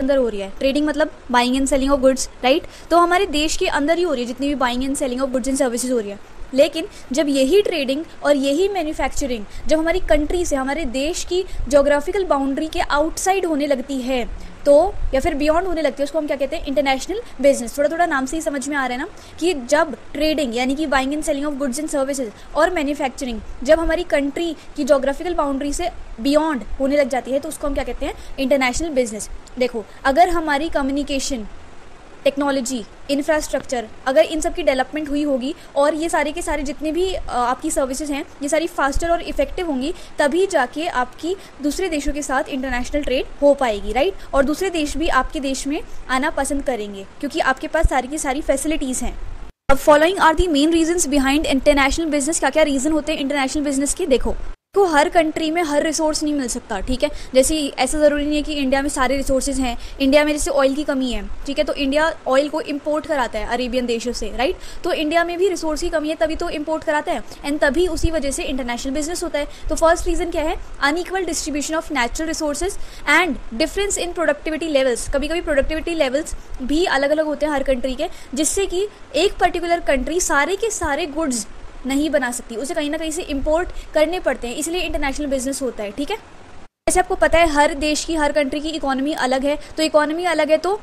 अंदर हो रही है। ट्रेडिंग मतलब buying and selling of goods, right. तो हमारे देश के अंदर ही हो रही है जितनी भी buying and selling of goods and services हो रही है। लेकिन जब यही ट्रेडिंग और यही मैन्युफैक्चरिंग जब हमारी कंट्री से, हमारे देश की ज्योग्राफिकल बाउंड्री के आउटसाइड होने लगती है तो, या फिर बियॉन्ड होने लगती है, उसको हम क्या कहते हैं, इंटरनेशनल बिजनेस। थोड़ा थोड़ा नाम से ही समझ में आ रहा है ना कि जब ट्रेडिंग यानी कि buying and selling of goods and services और मैन्युफैक्चरिंग जब हमारी कंट्री की ज्योग्राफिकल बाउंड्री से बियॉन्ड होने लग जाती है तो उसको हम क्या कहते हैं, इंटरनेशनल बिजनेस। देखो, अगर हमारी कम्युनिकेशन, टेक्नोलॉजी, इंफ्रास्ट्रक्चर, अगर इन सब की डेवलपमेंट हुई होगी और ये सारे के सारे जितने भी आपकी सर्विसेज हैं ये सारी फास्टर और इफेक्टिव होंगी, तभी जाके आपकी दूसरे देशों के साथ इंटरनेशनल ट्रेड हो पाएगी, राइट। और दूसरे देश भी आपके देश में आना पसंद करेंगे क्योंकि आपके पास सारी की सारी फैसिलिटीज़ हैं। अब following are the main reasons behind international business. क्या क्या रीज़न होते हैं इंटरनेशनल बिजनेस के? देखो, को हर कंट्री में हर रिसोर्स नहीं मिल सकता, ठीक है। जैसे ऐसा ज़रूरी नहीं है कि इंडिया में सारे रिसोर्सेज हैं। इंडिया में जैसे ऑयल की कमी है, ठीक है, तो इंडिया ऑयल को इंपोर्ट कराता है अरेबियन देशों से, राइट। तो इंडिया में भी रिसोर्स की कमी है तभी तो इंपोर्ट कराता है, एंड तभी उसी वजह से इंटरनेशनल बिजनेस होता है। तो फर्स्ट रीज़न क्या है? Unequal distribution of natural resources and difference in productivity levels. कभी कभी प्रोडक्टिविटी लेवल्स भी अलग अलग होते हैं हर कंट्री के, जिससे कि एक पर्टिकुलर कंट्री सारे के सारे गुड्स नहीं बना सकती, उसे कहीं ना कहीं से इंपोर्ट करने पड़ते हैं, इसलिए इंटरनेशनल बिजनेस होता है, ठीक है। जैसे आपको पता है हर देश की, हर कंट्री की इकोनॉमी अलग है, तो इकोनॉमी अलग है तो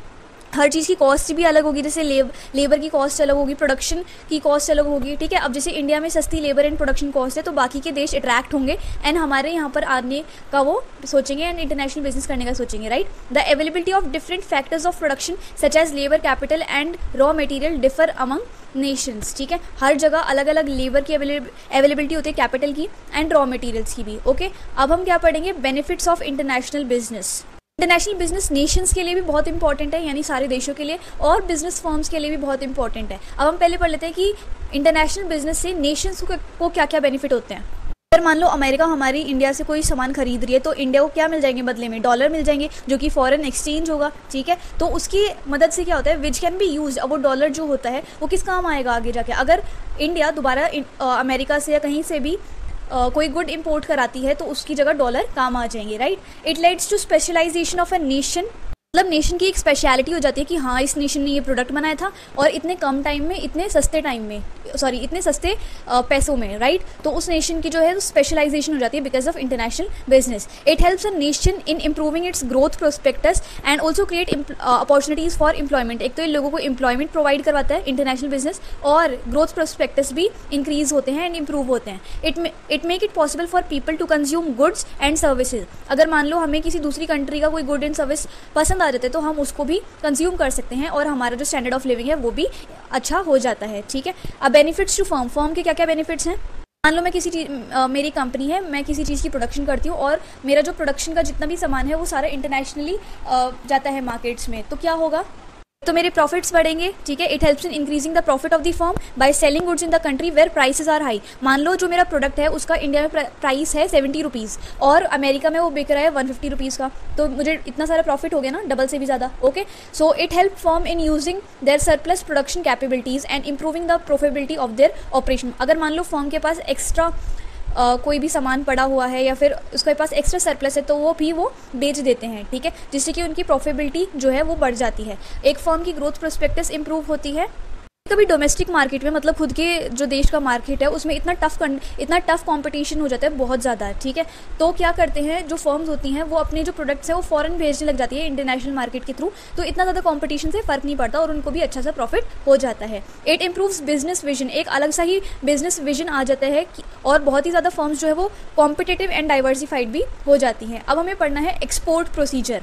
हर चीज़ की कॉस्ट भी अलग होगी। जैसे लेबर की कॉस्ट अलग होगी, प्रोडक्शन की कॉस्ट अलग होगी, ठीक है। अब जैसे इंडिया में सस्ती लेबर एंड प्रोडक्शन कॉस्ट है तो बाकी के देश अट्रैक्ट होंगे एंड हमारे यहाँ पर आने का वो सोचेंगे एंड इंटरनेशनल बिजनेस करने का सोचेंगे, right. The availability of different factors of production such as labour, capital and raw material differ among nations, ठीक है। हर जगह अलग अलग लेबर की अवेलेबिलिटी होती है, कैपिटल की एंड रॉ मटेरियल्स की भी, ओके। अब हम क्या पढ़ेंगे? Benefits of international business. International business Nations के लिए भी बहुत इंपॉर्टेंट है, यानी सारे देशों के लिए, और बिजनेस फर्म्स के लिए भी बहुत इंपॉर्टेंट है। अब हम पहले पढ़ लेते हैं कि इंटरनेशनल बिजनेस से नेशंस को क्या क्या बेनिफिट होते हैं। अगर मान लो अमेरिका हमारी इंडिया से कोई सामान खरीद रही है तो इंडिया को क्या मिल जाएंगे बदले में? डॉलर मिल जाएंगे, जो कि फॉरेन एक्सचेंज होगा, ठीक है। तो उसकी मदद से क्या होता है, विच कैन बी यूज। अब वो डॉलर जो होता है वो किस काम आएगा आगे जाके? अगर इंडिया दोबारा अमेरिका से या कहीं से भी कोई गुड इंपोर्ट कराती है तो उसकी जगह डॉलर काम आ जाएंगे, right. It leads to specialisation of a nation. मतलब नेशन की एक स्पेशलिटी हो जाती है कि हाँ इस नेशन ने ये प्रोडक्ट बनाया था और इतने कम टाइम में, इतने सस्ते पैसों में, राइट। तो उस नेशन की जो है स्पेशलाइजेशन हो जाती है because of international business. It helps a nation in improving its growth prospects and also create opportunities for employment. एक तो इन लोगों को एम्प्लॉयमेंट प्रोवाइड करवाता है इंटरनेशनल बिजनेस, और ग्रोथ प्रोस्पेक्टस भी इंक्रीज होते हैं एंड इम्प्रूव होते हैं। It make it possible for people to consume goods and services. अगर मान लो हमें किसी दूसरी कंट्री का कोई गुड एंड सर्विस पसंद आ जाते हैं तो हम उसको भी कंज्यूम कर सकते हैं और हमारा जो स्टैंडर्ड ऑफ लिविंग है वो भी अच्छा हो जाता है, ठीक है। अब बेनिफिट्स टू फर्म के क्या क्या बेनिफिट्स हैं? मान लो मैं किसी चीज़, मेरी कंपनी है, मैं किसी चीज़ की प्रोडक्शन करती हूँ और मेरा जो प्रोडक्शन का जितना भी सामान है वो सारा इंटरनेशनली जाता है मार्केट्स में, तो क्या होगा? तो मेरे प्रॉफिट्स बढ़ेंगे, ठीक है। It helps in increasing the profit of the firm by selling goods in the country where prices are high. मान लो जो मेरा प्रोडक्ट है उसका इंडिया में प्राइस है 70 रुपीज़ और अमेरिका में वो बिक रहा है 150 रुपीज़ का, तो मुझे इतना सारा प्रॉफिट हो गया ना, डबल से भी ज़्यादा, okay. So it help firm in using their surplus production capabilities and improving the profitability of their operation. अगर मान लो फर्म के पास एक्स्ट्रा कोई भी सामान पड़ा हुआ है या फिर उसके पास एक्स्ट्रा सरप्लस है तो वो बेच देते हैं, ठीक है, जिससे कि उनकी प्रॉफिटेबिलिटी जो है वो बढ़ जाती है। एक फर्म की ग्रोथ प्रोस्पेक्टस इंप्रूव होती है। कभी डोमेस्टिक मार्केट में, मतलब खुद के जो देश का मार्केट है उसमें इतना टफ कंपटीशन हो जाता है, बहुत ज़्यादा, ठीक है। तो क्या करते हैं जो फर्म्स होती हैं वो अपने जो प्रोडक्ट्स हैं वो फॉरेन भेजने लग जाती है इंटरनेशनल मार्केट के थ्रू, तो इतना ज़्यादा कंपटीशन से फ़र्क नहीं पड़ता और उनको भी अच्छा सा प्रॉफिट हो जाता है। It improves business vision. एक अलग सा ही बिजनेस विजन आ जाता है और बहुत ही ज़्यादा फर्म्स जो है वो कॉम्पिटिटिव एंड डाइवर्सिफाइड भी हो जाती हैं। अब हमें पढ़ना है एक्सपोर्ट प्रोसीजर।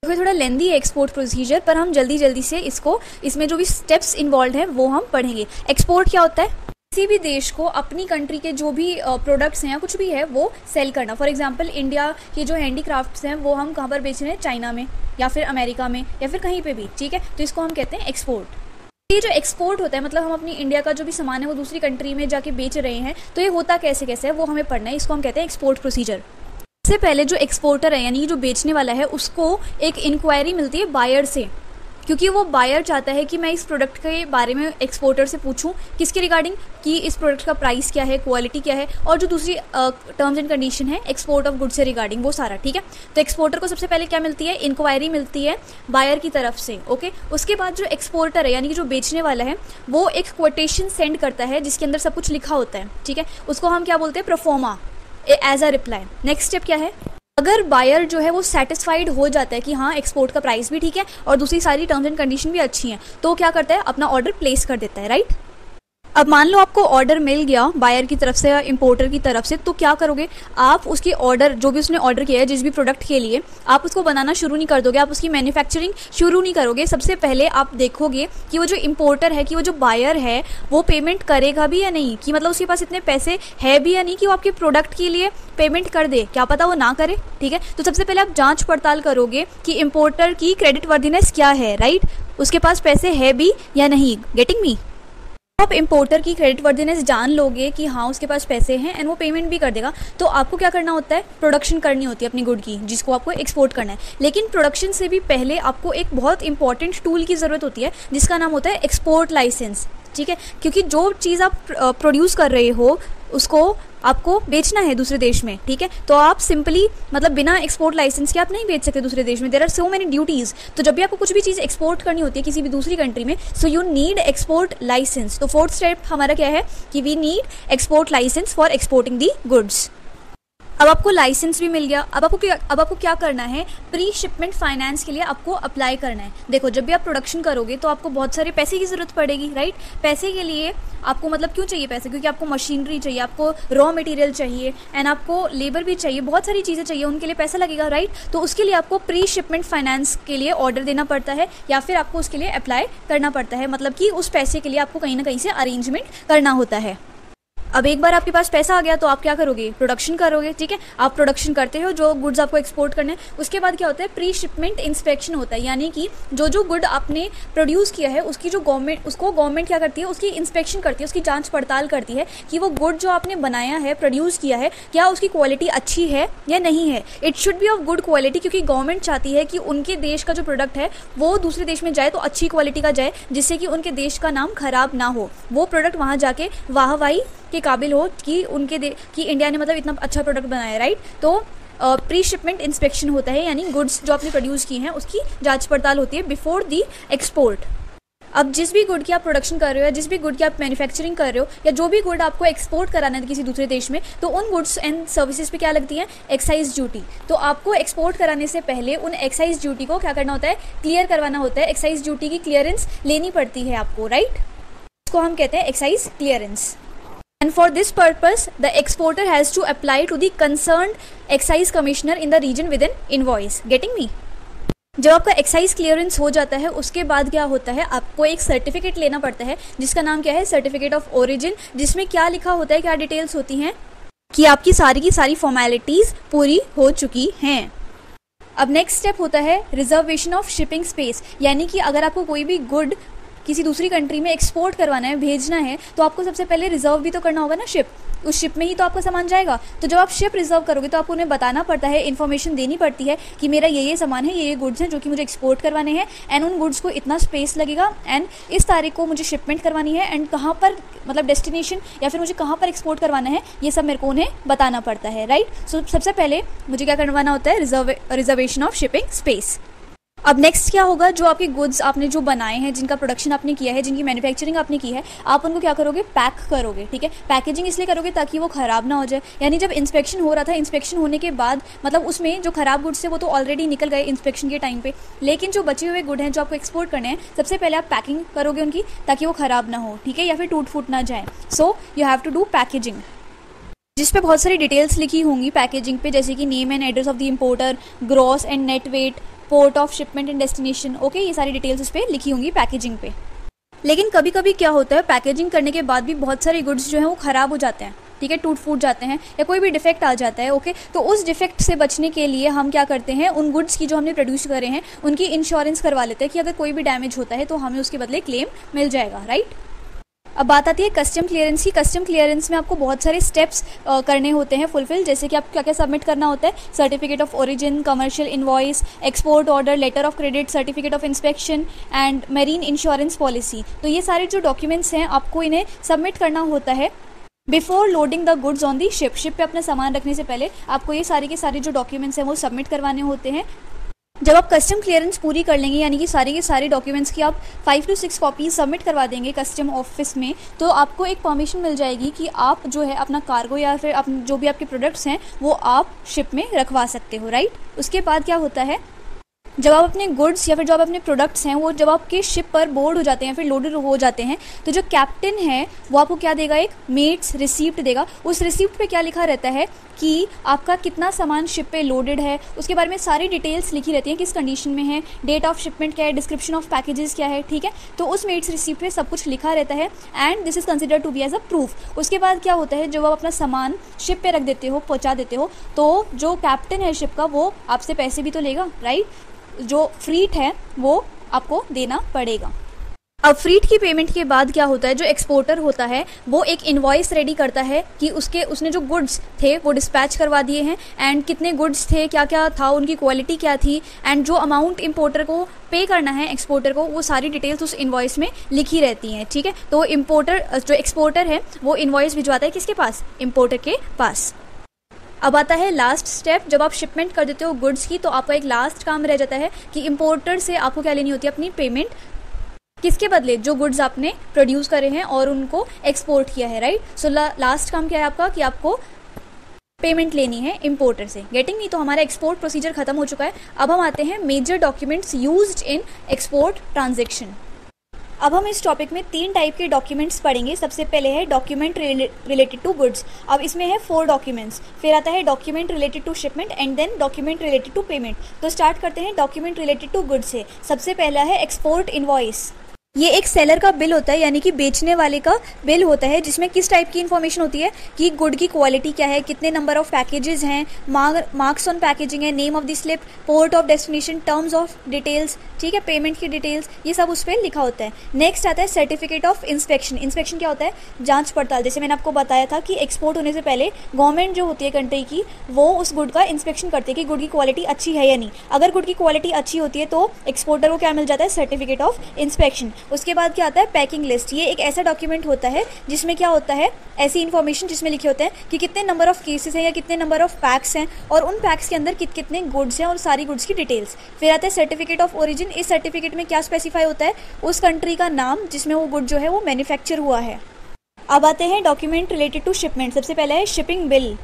थोड़ा लेंदी है एक्सपोर्ट प्रोसीजर, पर हम जल्दी से इसमें जो भी स्टेप्स इन्वॉल्व हैं वो हम पढ़ेंगे। एक्सपोर्ट क्या होता है? किसी भी देश को अपनी कंट्री के जो भी प्रोडक्ट्स हैं या कुछ भी है वो सेल करना। फॉर एग्जांपल इंडिया के जो हैंडीक्राफ्ट्स हैं वो हम कहाँ पर बेच रहे हैं? चाइना में या फिर अमेरिका में या फिर कहीं पे भी, ठीक है। तो इसको हम कहते हैं एक्सपोर्ट। ये जो एक्सपोर्ट होता है मतलब हम अपनी इंडिया का जो भी सामान है वो दूसरी कंट्री में जाके बेच रहे हैं, तो ये होता कैसे है वो हमें पढ़ना है। इसको हम कहते हैं एक्सपोर्ट प्रोसीजर। इससे पहले जो एक्सपोर्टर है यानी जो बेचने वाला है उसको एक इंक्वायरी मिलती है बायर से क्योंकि वो बायर चाहता है कि मैं इस प्रोडक्ट के बारे में एक्सपोर्टर से पूछूं, किसके रिगार्डिंग, कि इस प्रोडक्ट का प्राइस क्या है, क्वालिटी क्या है, और जो दूसरी टर्म्स एंड कंडीशन है एक्सपोर्ट ऑफ गुड्स से रिगार्डिंग, वो सारा। ठीक है, तो एक्सपोर्टर को सबसे पहले क्या मिलती है, इंक्वायरी मिलती है बायर की तरफ से। ओके, उसके बाद जो एक्सपोर्टर है यानी कि जो बेचने वाला है वो एक क्वोटेशन सेंड करता है जिसके अंदर सब कुछ लिखा होता है। ठीक है, उसको हम क्या बोलते हैं, proforma as a reply. Next step क्या है, अगर बायर जो है वो सेटिस्फाइड हो जाता है कि हाँ एक्सपोर्ट का प्राइस भी ठीक है और दूसरी सारी टर्म्स एंड कंडीशन भी अच्छी हैं, तो क्या करता है, अपना ऑर्डर प्लेस कर देता है। राइट, अब मान लो आपको ऑर्डर मिल गया बायर की तरफ से या इंपोर्टर की तरफ से, तो क्या करोगे, आप उसकी ऑर्डर जो भी उसने ऑर्डर किया है जिस भी प्रोडक्ट के लिए, आप उसको बनाना शुरू नहीं कर दोगे, आप उसकी मैन्युफैक्चरिंग शुरू नहीं करोगे। सबसे पहले आप देखोगे कि वो जो इंपोर्टर है, कि वो जो बायर है वो पेमेंट करेगा भी या नहीं, कि मतलब उसके पास इतने पैसे है भी या नहीं कि वो आपके प्रोडक्ट के लिए पेमेंट कर दे, क्या पता वो ना करे। ठीक है, तो सबसे पहले आप जांच पड़ताल करोगे कि इंपोर्टर की क्रेडिट वर्दीनेस क्या है। राइट, उसके पास पैसे है भी या नहीं। गेटिंग मी, आप इंपोर्टर की क्रेडिट वर्दीनेस जान लोगे कि हाँ उसके पास पैसे हैं एंड वो पेमेंट भी कर देगा, तो आपको क्या करना होता है, प्रोडक्शन करनी होती है अपनी गुड की जिसको आपको एक्सपोर्ट करना है। लेकिन प्रोडक्शन से भी पहले आपको एक बहुत इंपॉर्टेंट टूल की ज़रूरत होती है जिसका नाम होता है एक्सपोर्ट लाइसेंस। ठीक है, क्योंकि जो चीज़ आप प्रोड्यूस कर रहे हो उसको आपको बेचना है दूसरे देश में। ठीक है, तो आप सिंपली मतलब बिना एक्सपोर्ट लाइसेंस के आप नहीं बेच सकते दूसरे देश में, there are so many duties. तो जब भी आपको कुछ भी चीज़ एक्सपोर्ट करनी होती है किसी भी दूसरी कंट्री में, so you need export licence. तो फोर्थ स्टेप हमारा क्या है कि we need export licence for exporting the goods. अब आपको लाइसेंस भी मिल गया, अब आपको क्या करना है, प्री शिपमेंट फाइनेंस के लिए आपको अप्लाई करना है। देखो, जब भी आप प्रोडक्शन करोगे तो आपको बहुत सारे पैसे की ज़रूरत पड़ेगी। राइट, पैसे के लिए आपको मतलब क्यों चाहिए पैसे, क्योंकि आपको मशीनरी चाहिए, आपको रॉ मटेरियल चाहिए एंड आपको लेबर भी चाहिए, बहुत सारी चीज़ें चाहिए, उनके लिए पैसा लगेगा। राइट, तो उसके लिए आपको प्री शिपमेंट फाइनेंस के लिए ऑर्डर देना पड़ता है या फिर आपको उसके लिए अप्लाई करना पड़ता है, मतलब कि उस पैसे के लिए आपको कहीं ना कहीं से अरेंजमेंट करना होता है। अब एक बार आपके पास पैसा आ गया तो आप क्या करोगे, प्रोडक्शन करोगे। ठीक है, आप प्रोडक्शन करते हो जो गुड्स आपको एक्सपोर्ट करने हैं, उसके बाद क्या होता है, प्री शिपमेंट इंस्पेक्शन होता है, यानी कि जो गुड आपने प्रोड्यूस किया है उसकी जो गवर्नमेंट क्या करती है, उसकी इंस्पेक्शन करती है, उसकी जांच पड़ताल करती है कि वो गुड जो आपने बनाया है, प्रोड्यूस किया है, क्या उसकी क्वालिटी अच्छी है या नहीं है। It should be of good quality, क्योंकि गवर्नमेंट चाहती है कि उनके देश का जो प्रोडक्ट है वो दूसरे देश में जाए तो अच्छी क्वालिटी का जाए, जिससे कि उनके देश का नाम खराब ना हो, वो प्रोडक्ट वहाँ जाके वाहवाही के काबिल हो कि कि इंडिया ने मतलब इतना अच्छा प्रोडक्ट बनाया है। राइट, तो प्री शिपमेंट इंस्पेक्शन होता है, यानी गुड्स जो आपने प्रोड्यूस की हैं उसकी जांच पड़ताल होती है बिफोर दी एक्सपोर्ट। अब जिस भी गुड की आप प्रोडक्शन कर रहे हो या जिस भी गुड की आप मैन्युफैक्चरिंग कर रहे हो या जो भी गुड आपको एक्सपोर्ट कराना है किसी दूसरे देश में, तो उन गुड्स एंड सर्विसेज पे क्या लगती है, एक्साइज ड्यूटी। तो आपको एक्सपोर्ट कराने से पहले उन एक्साइज ड्यूटी को क्या करना होता है, क्लियर करवाना होता है। एक्साइज ड्यूटी की क्लियरेंस लेनी पड़ती है आपको। राइट, इसको हम कहते हैं excise clearance. And for this purpose, the exporter has to apply to the concerned excise commissioner in the region with an invoice. Getting me? जब आपका एक्साइज क्लियरेंस हो जाता है उसके बाद क्या होता है, आपको एक सर्टिफिकेट लेना पड़ता है जिसका नाम क्या है, सर्टिफिकेट ऑफ ओरिजिन, जिसमें क्या लिखा होता है, क्या डिटेल्स होती हैं कि आपकी सारी की सारी फॉर्मेलिटीज पूरी हो चुकी हैं। अब नेक्स्ट स्टेप होता है रिजर्वेशन ऑफ शिपिंग स्पेस, यानी कि अगर आपको कोई भी गुड किसी दूसरी कंट्री में एक्सपोर्ट करवाना है, भेजना है, तो आपको सबसे पहले रिजर्व भी तो करना होगा ना शिप, उस शिप में ही तो आपका सामान जाएगा। तो जब आप शिप रिजर्व करोगे तो आपको उन्हें बताना पड़ता है, इन्फॉर्मेशन देनी पड़ती है कि मेरा ये सामान है, ये गुड्स हैं जो कि मुझे एक्सपोर्ट करवाने हैं एंड उन गुड्स को इतना स्पेस लगेगा एंड इस तारीख को मुझे शिपमेंट करवानी है एंड कहाँ पर मतलब डेस्टिनेशन या फिर मुझे कहाँ पर एक्सपोर्ट करवाना है, ये सब मेरे को उन्हें बताना पड़ता है। राइट, सो सबसे पहले मुझे क्या करवाना होता है, रिजर्वेशन ऑफ शिपिंग स्पेस। अब नेक्स्ट क्या होगा, जो आपके गुड्स आपने जो बनाए हैं, जिनका प्रोडक्शन आपने किया है, जिनकी मैन्युफैक्चरिंग आपने की है, आप उनको क्या करोगे, पैक करोगे। ठीक है, पैकेजिंग इसलिए करोगे ताकि वो ख़राब ना हो जाए। यानी जब इंस्पेक्शन हो रहा था, इंस्पेक्शन होने के बाद मतलब उसमें जो ख़राब गुड्स थे वो तो ऑलरेडी निकल गए इंस्पेक्शन के टाइम पे, लेकिन जो बचे हुए गुड हैं जो आपको एक्सपोर्ट करने हैं, सबसे पहले आप पैकिंग करोगे उनकी ताकि वो ख़राब ना हो। ठीक है, या फिर टूट फूट ना जाए। So you have to do packaging, जिस पे बहुत सारी डिटेल्स लिखी होंगी पैकेजिंग पे, जैसे कि name and address of the importer, gross and net weight, port of shipment and destination. Okay, ये सारी डिटेल्स उस पर लिखी होंगी पैकेजिंग पे। लेकिन कभी कभी क्या होता है, पैकेजिंग करने के बाद भी बहुत सारे गुड्स जो हैं वो ख़राब हो जाते हैं। ठीक है, टूट फूट जाते हैं या कोई भी डिफेक्ट आ जाता है। ओके, तो उस डिफेक्ट से बचने के लिए हम क्या करते हैं, उन गुड्स की जो हमने प्रोड्यूस करे हैं उनकी इंश्योरेंस करवा लेते हैं कि अगर कोई भी डैमेज होता है तो हमें उसके बदले क्लेम मिल जाएगा। राइट, अब बात आती है कस्टम क्लियरेंस की। कस्टम क्लियरेंस में आपको बहुत सारे स्टेप्स करने होते हैं फुलफिल, जैसे कि आप क्या क्या सबमिट करना होता है, certificate of origin, commercial invoice, export order, letter of credit, certificate of inspection and marine insurance policy. तो ये सारे जो डॉक्यूमेंट्स हैं आपको इन्हें सबमिट करना होता है before loading the goods on the ship. Ship पे अपना सामान रखने से पहले आपको ये सारे के सारे जो डॉक्यूमेंट्स हैं वो सबमिट करवाने होते हैं। जब आप कस्टम क्लियरेंस पूरी कर लेंगे, यानी कि सारे के सारे डॉक्यूमेंट्स की आप 5 to 6 कॉपीज सबमिट करवा देंगे कस्टम ऑफिस में, तो आपको एक परमिशन मिल जाएगी कि आप जो है अपना कार्गो या फिर जो भी आपके प्रोडक्ट्स हैं वो आप शिप में रखवा सकते हो, राइट। उसके बाद क्या होता है, जब आप अपने गुड्स या फिर जो आप अपने प्रोडक्ट्स हैं वो जब आपके शिप पर बोर्ड हो जाते हैं फिर लोडेड हो जाते हैं, तो जो कैप्टन है वो आपको क्या देगा, एक मेट्स रिसीप्ट देगा। उस रिसीप्ट पे क्या लिखा रहता है कि आपका कितना सामान शिप पे लोडेड है, उसके बारे में सारी डिटेल्स लिखी रहती हैं, किस कंडीशन में है, डेट ऑफ शिपमेंट क्या है, डिस्क्रिप्शन ऑफ पैकेजेस क्या है, ठीक है। तो उस मेट्स रिसीप्ट पे सब कुछ लिखा रहता है and this is considered to be as a proof. उसके बाद क्या होता है, जब आप अपना सामान शिप पे रख देते हो, पहुंचा देते हो, तो जो कैप्टन है शिप का वो आपसे पैसे भी तो लेगा, राइट। जो फ्रीट है वो आपको देना पड़ेगा। अब फ्रीट की पेमेंट के बाद क्या होता है, जो एक्सपोर्टर होता है वो एक इनवॉइस रेडी करता है कि उसने जो गुड्स थे वो डिस्पैच करवा दिए हैं एंड कितने गुड्स थे, क्या क्या था, उनकी क्वालिटी क्या थी एंड जो अमाउंट इंपोर्टर को पे करना है एक्सपोर्टर को, वो सारी डिटेल्स उस इनवॉइस में लिखी रहती हैं, ठीक है। तो जो एक्सपोर्टर है वो इनवॉइस भिजवाता है किसके पास, इंपोर्टर के पास। अब आता है लास्ट स्टेप, जब आप शिपमेंट कर देते हो गुड्स की तो आपका एक लास्ट काम रह जाता है कि इंपोर्टर से आपको क्या लेनी होती है, अपनी पेमेंट, किसके बदले, जो गुड्स आपने प्रोड्यूस करे हैं और उनको एक्सपोर्ट किया है, राइट। सो लास्ट काम क्या है आपका कि आपको पेमेंट लेनी है इंपोर्टर से। गेटिंग नहीं, तो हमारा एक्सपोर्ट प्रोसीजर खत्म हो चुका है। अब हम आते हैं major documents used in export transaction. अब हम इस टॉपिक में 3 टाइप के डॉक्यूमेंट्स पढ़ेंगे। सबसे पहले है डॉक्यूमेंट रिलेटेड टू गुड्स। अब इसमें है 4 डॉक्यूमेंट्स, फिर आता है document related to shipment and then document related to payment. तो स्टार्ट करते हैं डॉक्यूमेंट रिलेटेड टू गुड्स से। सबसे पहला है एक्सपोर्ट इनवॉइस। ये एक सेलर का बिल होता है, यानी कि बेचने वाले का बिल होता है, जिसमें किस टाइप की इन्फॉर्मेशन होती है कि गुड की क्वालिटी क्या है, कितने नंबर ऑफ पैकेजेस हैं, मार्क्स ऑन पैकेजिंग है, name of the slip, port of destination, terms of details, ठीक है, पेमेंट की डिटेल्स, ये सब उस पर लिखा होता है। नेक्स्ट आता है सर्टिफिकेट ऑफ इंस्पेक्शन। इंस्पेक्शन क्या होता है, जांच पड़ताल। जैसे मैंने आपको बताया था कि एक्सपोर्ट होने से पहले गवर्नमेंट जो होती है कंट्री की, वो उस गुड का इंस्पेक्शन करती है कि गुड की क्वालिटी अच्छी है या नहीं। अगर गुड की क्वालिटी अच्छी होती है तो एक्सपोर्टर को क्या मिल जाता है, सर्टिफिकेट ऑफ इंस्पेक्शन। उसके बाद क्या आता है, पैकिंग लिस्ट। ये एक ऐसा डॉक्यूमेंट होता है जिसमें क्या होता है, ऐसी इन्फॉर्मेशन जिसमें लिखे होते हैं कि कितने नंबर ऑफ केसेस हैं या कितने नंबर ऑफ पैक्स हैं और उन पैक्स के अंदर कितने गुड्स हैं और सारी गुड्स की डिटेल्स। फिर आता है सर्टिफिकेट ऑफ ओरिजिन। इस सर्टिफिकेट में क्या स्पेसिफाई होता है, उस कंट्री का नाम जिसमें वो गुड जो है वो मैन्युफैक्चर हुआ है। अब आते हैं डॉक्यूमेंट रिलेटेड टू शिपमेंट। सबसे पहला है शिपिंग बिल।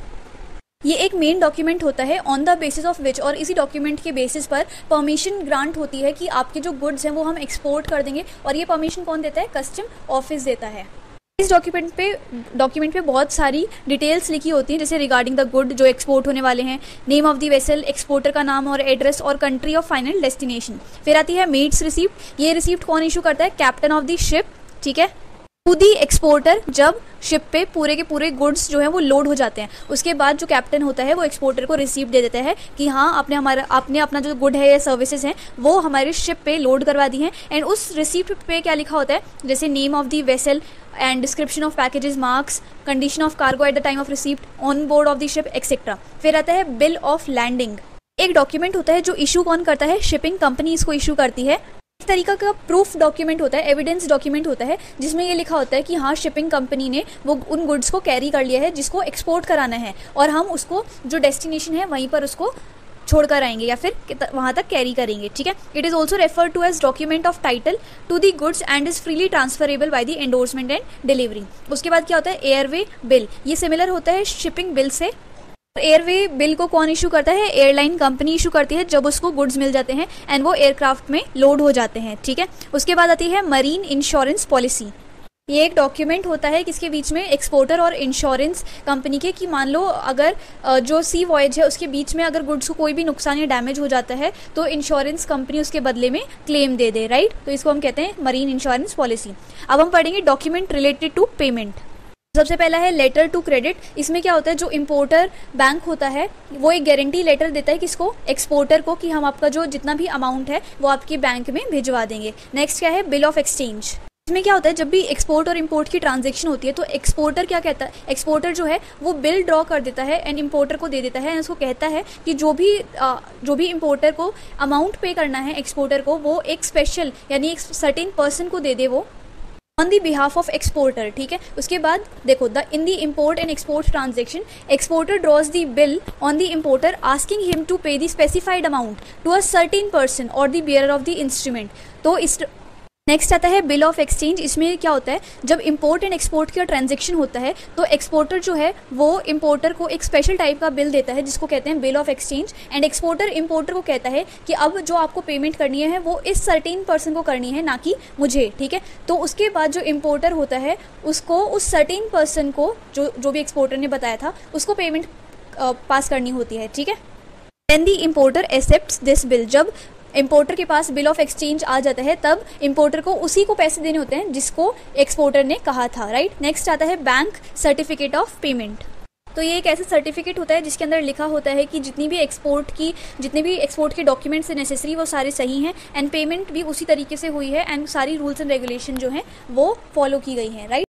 ये एक मेन डॉक्यूमेंट होता है on the basis of which, और इसी डॉक्यूमेंट के बेसिस पर परमिशन ग्रांट होती है कि आपके जो गुड्स हैं वो हम एक्सपोर्ट कर देंगे। और ये परमिशन कौन देता है, कस्टम ऑफिस देता है। इस डॉक्यूमेंट पे बहुत सारी डिटेल्स लिखी होती हैं, जैसे रिगार्डिंग द गुड जो एक्सपोर्ट होने वाले हैं, name of the vessel, exporter का नाम और एड्रेस और कंट्री ऑफ फाइनल डेस्टिनेशन। फिर आती है मेट्स रिसीप्ट। ये रिसीप्ट कौन इशू करता है, कैप्टन ऑफ द शिप, ठीक है, टू दी एक्सपोर्टर। जब शिप पे पूरे के पूरे गुड्स जो है वो लोड हो जाते हैं, उसके बाद जो कैप्टन होता है वो एक्सपोर्टर को रिसीप्ट दे देता है कि हाँ आपने अपना जो गुड है या सर्विसेज हैं वो हमारे शिप पे लोड करवा दी हैं। एंड उस रिसीप्ट पे क्या लिखा होता है, जैसे name of the vessel and description of packages, marks, condition of cargo at the time of receipt, on board of the ship etcetera. फिर आता है बिल ऑफ लैंडिंग। एक डॉक्यूमेंट होता है जो इशू कौन करता है, शिपिंग कंपनी इसको इशू करती है। इस तरीका का प्रूफ डॉक्यूमेंट होता है, एविडेंस डॉक्यूमेंट होता है, जिसमें ये लिखा होता है कि हाँ शिपिंग कंपनी ने वो उन गुड्स को कैरी कर लिया है जिसको एक्सपोर्ट कराना है और हम उसको जो डेस्टिनेशन है वहीं पर उसको छोड़कर आएंगे या फिर वहां तक कैरी करेंगे, ठीक है। It is also referred to as document of title to the goods and is freely transferable by the endorsement and delivery. उसके बाद क्या होता है, एयरवे बिल। ये सिमिलर होता है शिपिंग बिल से। एयरवे बिल को कौन इशू करता है, एयरलाइन कंपनी इशू करती है जब उसको गुड्स मिल जाते हैं एंड वो एयरक्राफ्ट में लोड हो जाते हैं, ठीक है। उसके बाद आती है मरीन इंश्योरेंस पॉलिसी। ये एक डॉक्यूमेंट होता है किसके बीच में, एक्सपोर्टर और इंश्योरेंस कंपनी के, कि मान लो अगर जो सी वॉयज है उसके बीच में अगर गुड्स को कोई भी नुकसान या डैमेज हो जाता है तो इंश्योरेंस कंपनी उसके बदले में क्लेम दे दे, राइट। तो इसको हम कहते हैं मरीन इंश्योरेंस पॉलिसी। अब हम पढ़ेंगे डॉक्यूमेंट रिलेटेड टू पेमेंट। सबसे पहला है लेटर टू क्रेडिट। इसमें क्या होता है, जो इंपोर्टर बैंक होता है वो एक गारंटी लेटर देता है किसको, एक्सपोर्टर को, कि हम आपका जो जितना भी अमाउंट है वो आपके बैंक में भिजवा देंगे। नेक्स्ट क्या है, बिल ऑफ एक्सचेंज। इसमें क्या होता है, जब भी एक्सपोर्ट और इंपोर्ट की ट्रांजैक्शन होती है तो एक्सपोर्टर क्या कहता है, एक्सपोर्टर जो है वो बिल ड्रॉ कर देता है एंड इंपोर्टर को दे देता है एंड उसको कहता है कि जो भी इंपोर्टर को अमाउंट पे करना है एक्सपोर्टर को, वो एक स्पेशल यानी एक सर्टेन पर्सन को दे दे वो on the behalf of exporter. ठीक है, उसके बाद देखो, in the import and export transaction exporter draws the bill on the importer asking him to pay the specified amount to a certain person और the bearer of the instrument. तो इस next आता है बिल ऑफ एक्सचेंज। इसमें क्या होता है, जब इंपोर्ट एंड एक्सपोर्ट का ट्रांजैक्शन होता है तो एक्सपोर्टर जो है वो इंपोर्टर को एक स्पेशल टाइप का बिल देता है जिसको कहते हैं bill of exchange, and exporter importer को कहता है कि अब जो आपको पेमेंट करनी है वो इस सर्टेन पर्सन को करनी है, ना कि मुझे। ठीक है, तो उसके बाद जो इंपोर्टर होता है उसको उस सर्टेन पर्सन को जो भी एक्सपोर्टर ने बताया था उसको पेमेंट पास करनी होती है। ठीक है, then the importer accepts this bill. जब इंपोर्टर के पास बिल ऑफ एक्सचेंज आ जाता है तब इंपोर्टर को उसी को पैसे देने होते हैं जिसको एक्सपोर्टर ने कहा था, राइट। नेक्स्ट आता है बैंक सर्टिफिकेट ऑफ पेमेंट। तो ये एक ऐसा सर्टिफिकेट होता है जिसके अंदर लिखा होता है कि जितने भी एक्सपोर्ट के डॉक्यूमेंट्स नेसेसरी वो सारे सही हैं एंड पेमेंट भी उसी तरीके से हुई है एंड सारी रूल्स एंड रेगुलेशन जो हैं वो फॉलो की गई हैं, राइट।